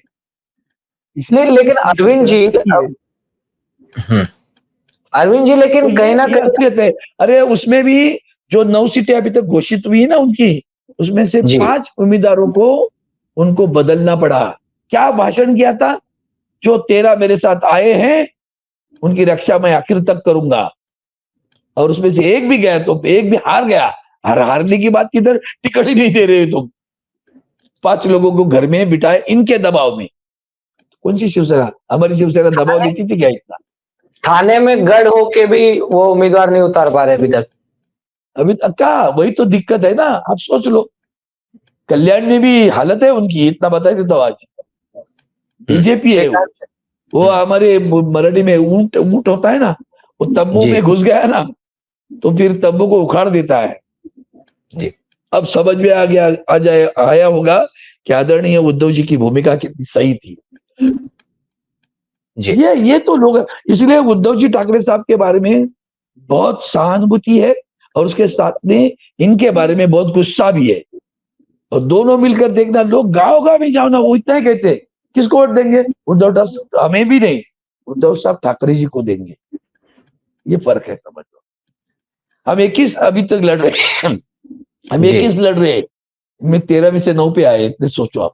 इसलिए लेकिन अरविंद जी, अरविंद जी, लेकिन तो कहीं ना कहीं अरे उसमें भी जो 9 सीटें अभी तक घोषित हुई ना उनकी, उसमें से 5 उम्मीदवारों को उनको बदलना पड़ा। क्या भाषण किया था? जो 13 मेरे साथ आए हैं उनकी रक्षा मैं आखिर तक करूंगा, और उसमें से एक भी गया तो एक भी हार गया। हारने की बात किधर, टिकट ही नहीं दे रहे तुम। 5 लोगों को घर में बिठाए इनके दबाव में। कौन सी शिवसेना? हमारी शिवसेना दबाव लेती थी क्या इतना? थाने में गढ़ होके भी वो उम्मीदवार नहीं उतार पा रहे अभी तक। अभी तक क्या, वही तो दिक्कत है ना। आप सोच लो, कल्याण में भी हालत है उनकी, इतना बता देता हूं। आज बीजेपी है वो हमारे मराठी में ऊंट होता है ना, वो तंबू में घुस गया ना तो फिर तंबू को उखाड़ देता है। अब समझ में आ गया, आया होगा कि आदरणीय उद्धव जी की भूमिका कितनी सही थी। ये तो लोग, इसलिए उद्धव जी ठाकरे साहब के बारे में बहुत सहानुभूति है, और उसके साथ में इनके बारे में बहुत गुस्सा भी है। और दोनों मिलकर देखना, लोग गाँव में जाओ ना, वो इतना ही कहते किसको वोट देंगे? उद्धव, हमें भी नहीं, उद्धव साहब ठाकरे जी को देंगे। ये फर्क है, समझ लो। हम 21 अभी तक लड़ रहे हैं, हम 21 लड़ रहे हैं, में 13 में से 9 पे आए, इतने सोचो आप।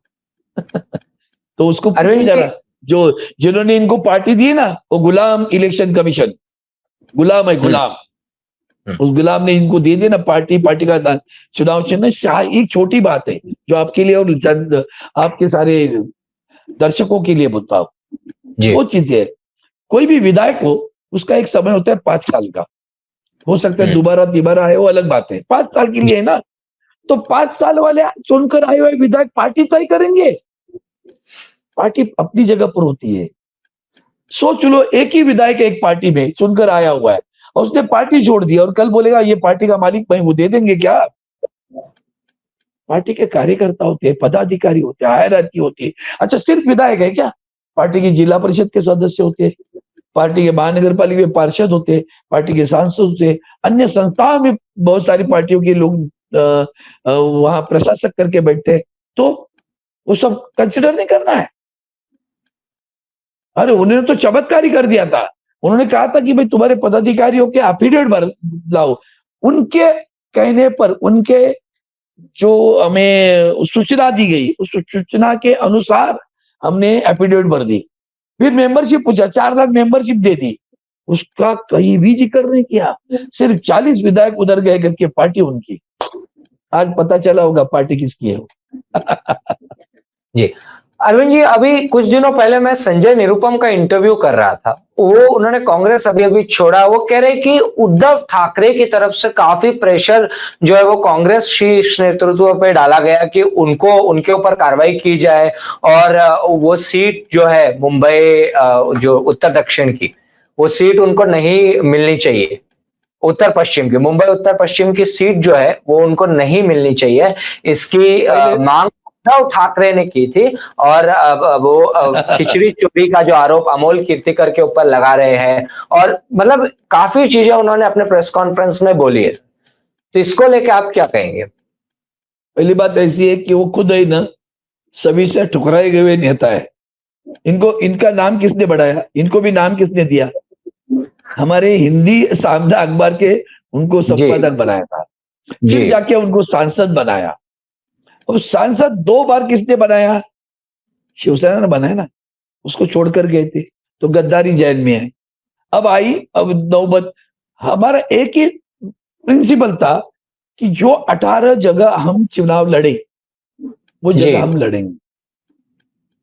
तो उसको जरा, जो जिन्होंने इनको पार्टी दी ना, वो गुलाम इलेक्शन कमीशन, गुलाम है, गुलाम। उस गुलाम ने इनको दे दिया ना पार्टी का चुनाव चिन्ह। एक छोटी बात है जो आपके लिए और आपके सारे दर्शकों के लिए बोलता हूं, वो चीज है, कोई भी विधायक हो उसका एक समय होता है 5 साल का, हो सकता है दोबारा आए, वो अलग बात है, 5 साल के लिए है ना। तो 5 साल वाले चुनकर आए हुए विधायक पार्टी तय करेंगे। पार्टी अपनी जगह पर होती है। सोच लो, एक ही विधायक एक पार्टी में चुनकर आया हुआ है और उसने पार्टी छोड़ दी, और कल बोलेगा ये पार्टी का मालिक मैं, वो दे देंगे क्या? पार्टी के कार्यकर्ता होते हैं, पदाधिकारी होते हैं, हायरार्की होती है। अच्छा, सिर्फ विधायक है क्या? पार्टी की जिला परिषद के सदस्य होते हैं, पार्टी के महानगर पालिका में पार्षद होते हैं, पार्टी के सांसद होते हैं, अन्य संस्थाओं में बहुत सारी पार्टियों के लोग वहां प्रशासक करके बैठते हैं। तो वो सब कंसिडर नहीं करना है? अरे उन्होंने तो चमत्कार ही कर दिया था। उन्होंने कहा था कि भाई तुम्हारे पदाधिकारियों के एफिडेविट भर लाओ। उनके कहने पर, उनके जो हमें सूचना दी गई, उस सूचना के अनुसार हमने एफिडेविट भर दी। फिर मेंबरशिप पूछा, 4 लाख मेंबरशिप दे दी। उसका कहीं भी जिक्र नहीं किया। सिर्फ 40 विधायक उधर गए करके पार्टी उनकी। आज पता चला होगा पार्टी किसकी है। जी अरविंद जी, अभी कुछ दिनों पहले मैं संजय निरुपम का इंटरव्यू कर रहा था। वो उन्होंने कांग्रेस अभी अभी छोड़ा, वो कह रहे कि उद्धव ठाकरे की तरफ से काफी प्रेशर जो है वो कांग्रेस शीर्ष नेतृत्व पे डाला गया कि उनको उनके ऊपर कार्रवाई की जाए और वो सीट जो है मुंबई जो उत्तर दक्षिण की वो सीट उनको नहीं मिलनी चाहिए। उत्तर पश्चिम की, मुंबई उत्तर पश्चिम की सीट जो है वो उनको नहीं मिलनी चाहिए, इसकी मांग उद्धव ठाकरे ने की थी। और अब वो खिचड़ी चोरी का जो आरोप अमोल कीर्तिकर के ऊपर लगा रहे हैं और मतलब काफी चीजें उन्होंने अपने प्रेस कॉन्फ्रेंस में बोली है। तो इसको लेके आप क्या कहेंगे? पहली बात ऐसी है कि वो खुद ही ना सभी से ठुकराए गए नेता है। इनका नाम किसने बढ़ाया? इनको भी नाम किसने दिया? हमारे हिंदी सामना अखबार के उनको संपादक बनाया था, फिर जाके उनको सांसद बनाया। और सांसद 2 बार किसने बनाया? शिवसेना ने बनाया ना, उसको छोड़कर गए थे तो गद्दारी जेल में है। अब नौबत। हमारा एक ही प्रिंसिपल था कि जो 18 जगह हम चुनाव लड़े वो जगह हम लड़ेंगे।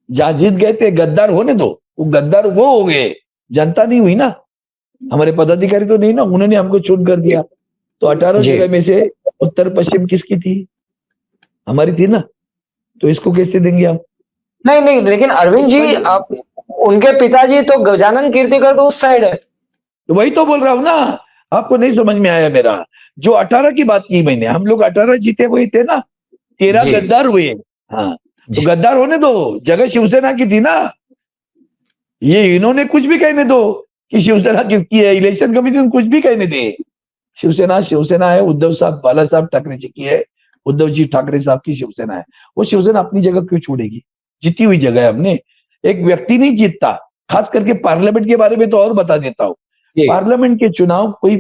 जहां जीत गए थे गद्दार होने दो, वो गद्दार वो हो गए, जनता नहीं हुई ना, हमारे पदाधिकारी तो नहीं ना, उन्होंने हमको चुन कर दिया। तो 18 जगह में से उत्तर पश्चिम किसकी थी? हमारी थी ना, तो इसको कैसे देंगे हम? नहीं नहीं, लेकिन अरविंद जी आप उनके पिताजी तो गजानन कीर्तिकर तो उस साइड है। तो वही तो बोल रहा हूं ना, आपको नहीं समझ में आया मेरा। जो 18 की बात की मैंने, हम लोग 18 जीते हुए थे ना, 13 गद्दार हुए। हाँ, तो गद्दार होने दो, जगह शिवसेना की थी ना। ये इन्होंने कुछ भी कहने दो कि शिवसेना किसकी है, इलेक्शन कमीशन कुछ भी कहने दे, शिवसेना शिवसेना है। उद्धव साहब, बाला साहब ठाकरे जी की है, उद्धव जी ठाकरे साहब की शिवसेना है। वो शिवसेना अपनी जगह क्यों छोड़ेगी? जीती हुई जगह है हमने। एक व्यक्ति नहीं जीतता, खास करके पार्लियामेंट के बारे में तो और बता देता हूँ। पार्लियामेंट के चुनाव, कोई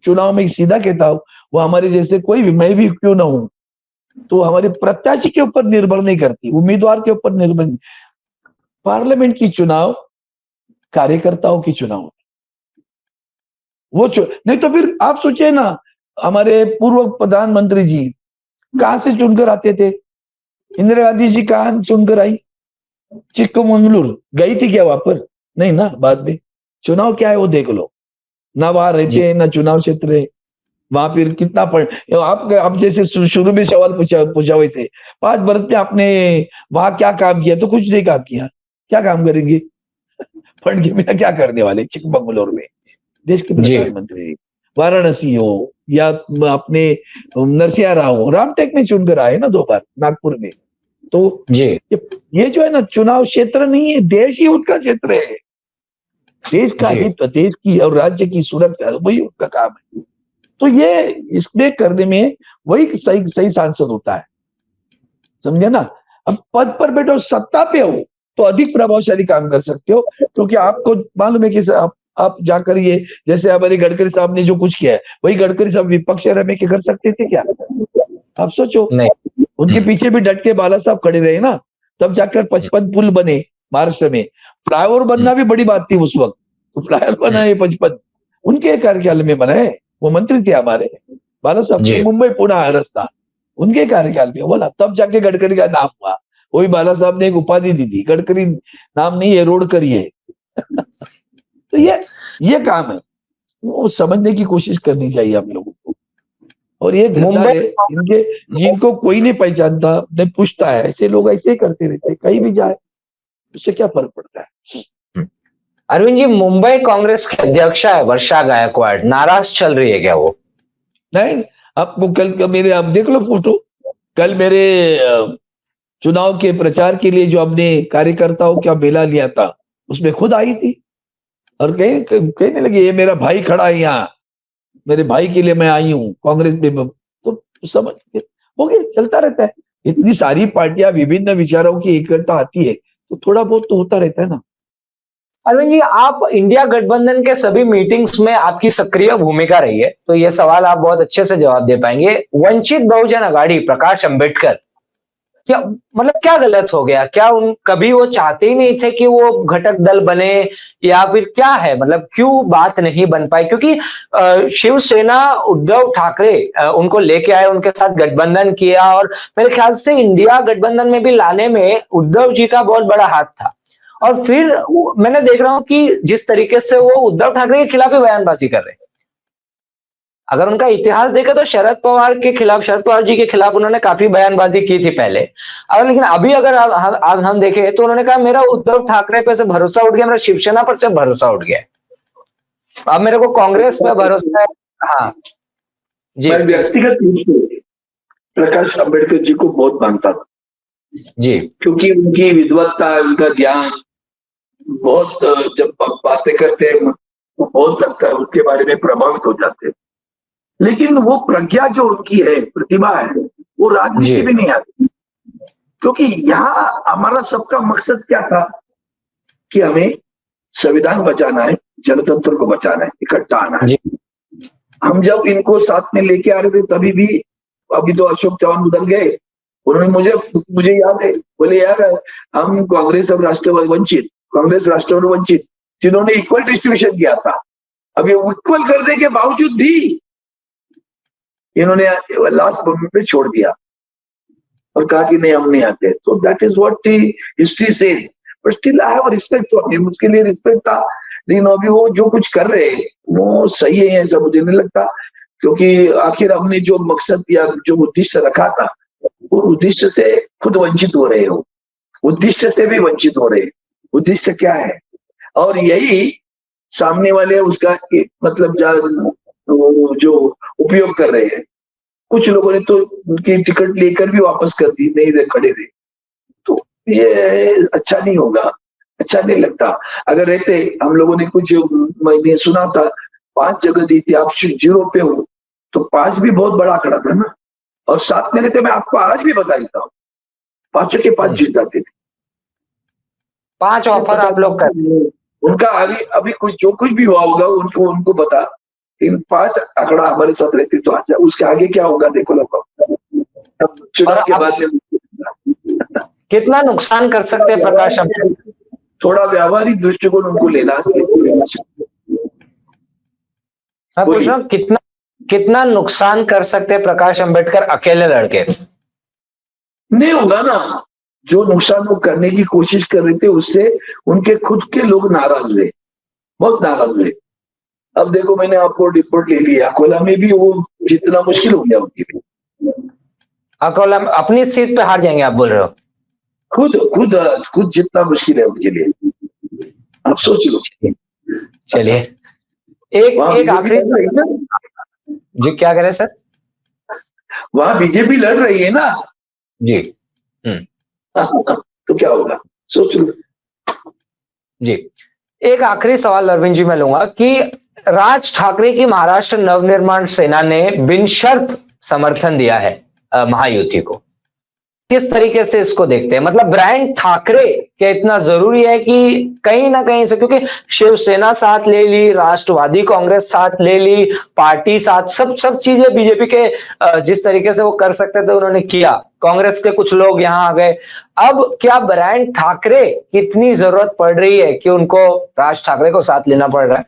चुनाव में सीधा कहता हूं, वो हमारे जैसे कोई भी, मैं भी क्यों ना हूं, तो हमारे प्रत्याशी के ऊपर निर्भर नहीं करती, उम्मीदवार के ऊपर निर्भर नहीं। पार्लियामेंट की चुनाव कार्यकर्ताओं की चुनाव, वो नहीं तो फिर आप सोचिए ना, हमारे पूर्व प्रधानमंत्री जी कहां से चुनकर आते थे? इंदिरा गांधी जी कहां चुनकर आई? चिक्कमंगलुर गई थी क्या वहां पर? नहीं ना। बाद में चुनाव क्या है वो देख लो ना, वहां रहते हैं ना चुनाव क्षेत्र है वहां। फिर कितना आप जैसे शुरू में सवाल पूछा हुए थे, 5 वर्ष में आपने वहां क्या काम किया? तो कुछ नहीं काम किया। क्या काम करेंगे? फंड के बिना क्या करने वाले? चिकमंगलुर में देश के प्रधानमंत्री, वाराणसी हो या अपने नरसिंहा राव हो, रामटेक में चुनकर आए ना 2 बार, नागपुर में। तो ये जो है ना, चुनाव क्षेत्र नहीं है, देश ही उनका क्षेत्र है। देश का हित, देश की और राज्य की सुरक्षा, वही उनका काम है। तो ये इसमें करने में वही सही सांसद होता है, समझे ना। अब पद पर बैठो, सत्ता पे हो तो अधिक प्रभावशाली काम कर सकते हो, क्योंकि आपको मालूम है कि आप जाकर ये, जैसे हमारे गडकरी साहब ने जो कुछ किया है, वही गडकरी साहब विपक्ष में कर सकते थे क्या? आप सोचो। उनके पीछे भी डट के बाला साहब खड़े रहे ना, तब जाकर 55 पुल बने महाराष्ट्र में। फ्लाईओवर बनना भी बड़ी बात थी उस वक्त, तो फ्लाईओवर बना है 55, उनके कार्यकाल में बना है। वो मंत्री थे हमारे बाला साहब, मुंबई पुणे रास्ता उनके कार्यकाल में बोला, तब जाके गडकरी का नाम हुआ। वही बाला साहब ने एक उपाधि दी थी, गडकरी नाम नहीं है, रोड करी है। तो ये काम है, वो समझने की कोशिश करनी चाहिए हम लोगों को। और ये मुंबई इनके, जिनको कोई नहीं पहचानता, नहीं पूछता है, ऐसे लोग ऐसे ही करते रहते, कहीं भी जाए उससे क्या फर्क पड़ता है? अरविंद जी, मुंबई कांग्रेस की अध्यक्षा है वर्षा गायकवाड़, नाराज चल रही है क्या वो? नहीं, आपको कल मेरे, आप देख लो फोटो, कल मेरे चुनाव के प्रचार के लिए जो हमने कार्यकर्ताओं का मेला लिया था, उसमें खुद आई थी और कहने लगी, ये मेरा भाई खड़ा है यहाँ, मेरे भाई के लिए मैं आई हूँ कांग्रेस में। तो समझ हो गया, चलता रहता है। इतनी सारी पार्टियां विभिन्न विचारों की इकट्ठा आती है, तो थोड़ा बहुत तो होता रहता है ना। अरविंद जी, आप इंडिया गठबंधन के सभी मीटिंग्स में आपकी सक्रिय भूमिका रही है, तो ये सवाल आप बहुत अच्छे से जवाब दे पाएंगे। वंचित बहुजन अघाड़ी, प्रकाश अंबेडकर, क्या मतलब क्या गलत हो गया? क्या उन कभी वो चाहते ही नहीं थे कि वो घटक दल बने, या फिर क्या है? मतलब क्यों बात नहीं बन पाई? क्योंकि शिवसेना उद्धव ठाकरे उनको लेके आए, उनके साथ गठबंधन किया, और मेरे ख्याल से इंडिया गठबंधन में भी लाने में उद्धव जी का बहुत बड़ा हाथ था। और फिर मैंने देख रहा हूं कि जिस तरीके से वो उद्धव ठाकरे के खिलाफ ही बयानबाजी कर रहे हैं। अगर उनका इतिहास देखें तो शरद पवार के खिलाफ, शरद पवार जी के खिलाफ उन्होंने काफी बयानबाजी की थी पहले। अगर लेकिन अभी अगर हम देखें तो उन्होंने कहा मेरा उद्धव ठाकरे पे से भरोसा उठ गया, मेरा शिवसेना पर से भरोसा उठ गया, अब मेरे को कांग्रेस पे भरोसा है। हाँ जी। मैं व्यक्तिगत रूप से प्रकाश अंबेडकर जी को बहुत मानता था जी क्योंकि उनकी विद्वत्ता, उनका ज्ञान बहुत, जब बातें करते हैं तो बहुत लगता है उनके बारे में प्रभावित हो जाते हैं। लेकिन वो प्रज्ञा जो उनकी है, प्रतिभा है, वो राजनीति में नहीं आती। क्योंकि यहाँ हमारा सबका मकसद क्या था कि हमें संविधान बचाना है, जनतंत्र को बचाना है, इकट्ठा आना है। हम जब इनको साथ में लेके आ रहे थे तभी भी, अभी तो अशोक चौहान उधर गए, उन्होंने मुझे याद है, बोले यार हम कांग्रेस और राष्ट्रवादी वंचित, कांग्रेस राष्ट्रवादी वंचित जिन्होंने इक्वल डिस्ट्रीब्यूशन किया था, अब ये इक्वल करने के बावजूद भी इन्होंने लास्ट मोमेंट पे छोड़ दिया और कहा कि नहीं हम नहीं आते। तो that is what history says, but still I have respect for him, उसके लिए रिस्पेक्ट था। लेकिन अभी वो जो कुछ कर रहे हैं वो सही है ऐसा मुझे नहीं लगता, क्योंकि आखिर हमने जो मकसद या जो उद्देश्य रखा था वो उद्देश्य से खुद वंचित हो रहे हो, उद्देश्य से भी वंचित हो रहे। उद्देश्य क्या है? और यही सामने वाले उसका मतलब जो उपयोग कर रहे हैं। कुछ लोगों ने तो उनकी टिकट लेकर भी वापस कर दी, नहीं रहे, खड़े रहे। तो ये अच्छा नहीं होगा, अच्छा नहीं लगता। अगर रहते, हम लोगों ने कुछ मैंने सुना था 5 जगह दी थी, आप 0 पे हो, तो 5 भी बहुत बड़ा आंकड़ा था ना। और 7 में रहते, मैं आपको आज भी बता देता हूँ, 5 के 5 जीत जाते थे। 5 ऑफर आप लोग कर, उनका आगे अभी कुछ जो कुछ भी हुआ होगा उनको बता, इन 5 आंकड़ा हमारे साथ रहती तो अच्छा, उसके आगे क्या होगा देखो लोग, चुनाव के बाद में कितना नुकसान कर सकते हैं प्रकाश अम्बेडकर? थोड़ा व्यावहारिक दृष्टिकोण उनको लेना है। मैं पूछ रहा हूँ कितना नुकसान कर सकते हैं प्रकाश अम्बेडकर अकेले लड़के? नहीं होगा ना। जो नुकसान वो करने की कोशिश कर रहे थे उससे उनके खुद के लोग नाराज हुए, बहुत नाराज हुए। अब देखो मैंने आपको रिपोर्ट ले लिया, अकोला में भी वो जितना मुश्किल हो गया उनके लिए। अकोला अपनी सीट पे हार जाएंगे आप बोल रहे हो? खुद जितना मुश्किल है उनके लिए, आप सोच लो। चलिए एक आखिरी जी, क्या करें सर? वहां बीजेपी लड़ रही है ना जी। तो क्या होगा, सोच लो जी। एक आखिरी सवाल अरविंद जी मैं लूंगा कि राज ठाकरे की महाराष्ट्र नवनिर्माण सेना ने बिन शर्त समर्थन दिया है महायुति को, किस तरीके से इसको देखते हैं? मतलब ब्रांड ठाकरे क्या इतना जरूरी है कि कहीं ना कहीं से, क्योंकि शिवसेना साथ ले ली, राष्ट्रवादी कांग्रेस साथ ले ली, पार्टी साथ, सब चीजें बीजेपी के जिस तरीके से वो कर सकते थे उन्होंने किया, कांग्रेस के कुछ लोग यहाँ आ गए। अब क्या ब्रांड ठाकरे की इतनी जरूरत पड़ रही है कि उनको राज ठाकरे को साथ लेना पड़ रहा है?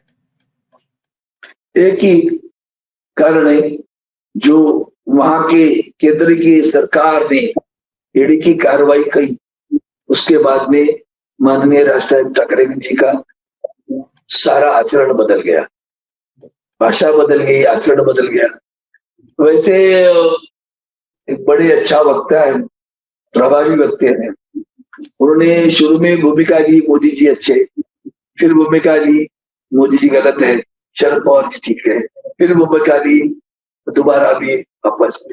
एक ही कारण है, जो वहां के केंद्र की सरकार ने ईडी की कार्रवाई की, उसके बाद में माननीय राज ठाकरे जी का सारा आचरण बदल गया, भाषा बदल गई, आचरण बदल गया। वैसे एक बड़े अच्छा वक्ता है, प्रभावी वक्ता है, उन्होंने शुरू में भूमिका ली मोदी जी अच्छे, फिर भूमिका ली मोदी जी गलत है, शरद पवार जी ठीक है, फिर भूमिका ली दोबारा भी वापस।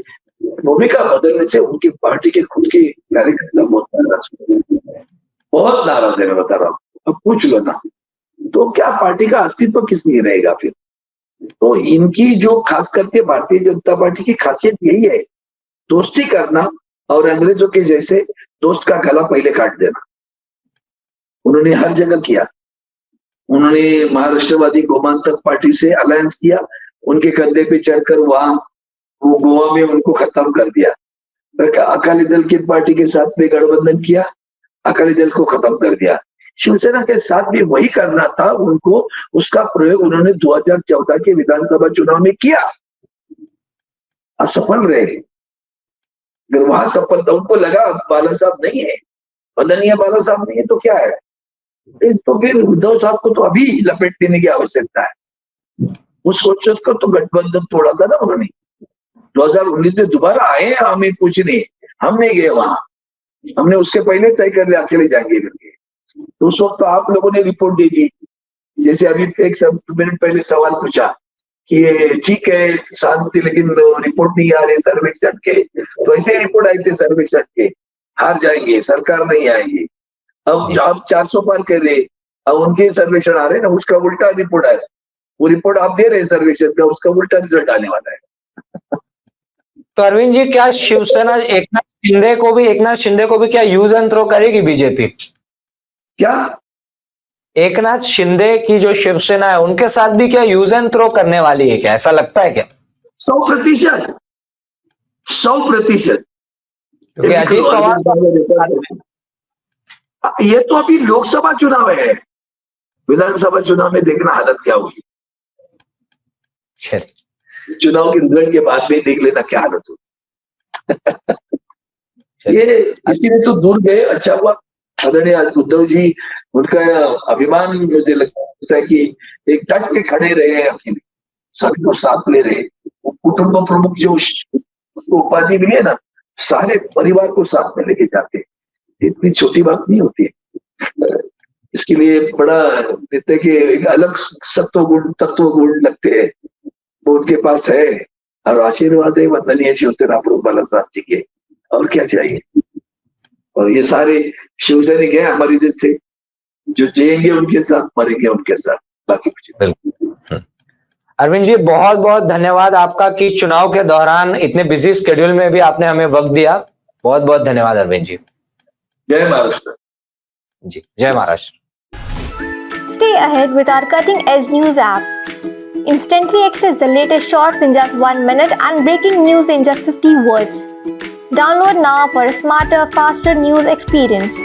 भूमिका बदलने से उनकी पार्टी के खुद के कार्यकर्ता बहुत नाराज है, मैं बता रहा हूँ। अब पूछ लो ना, तो क्या पार्टी का अस्तित्व किस लिए रहेगा फिर? तो इनकी जो खास करके भारतीय जनता पार्टी की खासियत यही है, दोस्ती करना और अंग्रेजों के जैसे दोस्त का गला पहले काट देना। उन्होंने हर जगह किया। उन्होंने महाराष्ट्रवादी गोमांतक पार्टी से अलायंस किया, उनके कंधे पे चढ़कर वहां वो गोवा में उनको खत्म कर दिया। अकाली दल की पार्टी के साथ में गठबंधन किया, अकाली दल को खत्म कर दिया। शिवसेना के साथ भी वही करना था उनको, उसका प्रयोग उन्होंने 2014 के विधानसभा चुनाव में किया, असफल रहे। अगर वहां सफल था, उनको लगा बाला साहब नहीं है, मदनीय बाला साहब नहीं है तो क्या है, तो फिर उद्धव साहब को तो अभी लपेट देने की आवश्यकता है। उस सोच को तो गठबंधन तोड़ा था ना उन्होंने। 2019 में दोबारा आए हमें पूछने, हम नहीं गए वहां, हमने उसके पहले तय कर लिया अकेले जाएंगे करके। तो उस वक्त तो आप लोगों ने रिपोर्ट दे दी, जैसे अभी एक मिनट पहले सवाल पूछा कि ठीक है शांति, लेकिन रिपोर्ट नहीं आ रही सर्वेक्षण के, तो ऐसे रिपोर्ट आई थे सर्वेक्षण के, हार जाएंगे, सरकार नहीं आएगी। अब आप 400 पार कर रहे, अब उनके सर्वेक्षण आ रहे ना, उसका उल्टा रिपोर्ट आया, वो रिपोर्ट आप दे रहे सर्वेक्षण का, उसका उल्टा रिजल्ट आने वाला है। तो अरविंद जी, क्या शिवसेना एकनाथ शिंदे को भी क्या यूज एंड थ्रो करेगी बीजेपी? क्या एकनाथ शिंदे की जो शिवसेना है उनके साथ भी क्या यूज एंड थ्रो करने वाली है क्या, ऐसा लगता है क्या? 100%, 100%। क्योंकि अजीत पवार, ये तो अभी लोकसभा चुनाव है, विधानसभा चुनाव में देखना हालत क्या हुई। चुनाव के रिजल्ट के बाद में देख लेना क्या हालत हुई। ये इसीलिए तो दूर गए, अच्छा हुआ आदरणीय उद्धव जी, उनका अभिमान मुझे लगता है कि एक डट के खड़े रहे, अकेले सबको साथ ले रहे। कुटुंब प्रमुख जो उपाधि मिली है ना, सारे परिवार को साथ में लेके जाते, इतनी छोटी बात नहीं होती है। इसके लिए बड़ा देते कि एक अलग तत्व गुण लगते हैं, वो उनके पास है, और आशीर्वाद है वंदनीय शिवसेना प्रमुख बाला साहब जी के, और क्या चाहिए। और ये सारे शिवसैनिक है हमारी जैसे, जो जिएंगे उनके साथ, मरेंगे उनके साथ, बाकी कुछ। अरविंद जी, बहुत बहुत धन्यवाद आपका कि चुनाव के दौरान इतने बिजी शेड्यूल में भी आपने हमें वक्त दिया। बहुत बहुत धन्यवाद अरविंद जी। जय महाराष्ट्र जी, जय Maharashtra. Stay ahead with our cutting-edge news app. Instantly access the latest shorts in just 1 minute and breaking news in just 50 words. Download now for a smarter, faster news experience.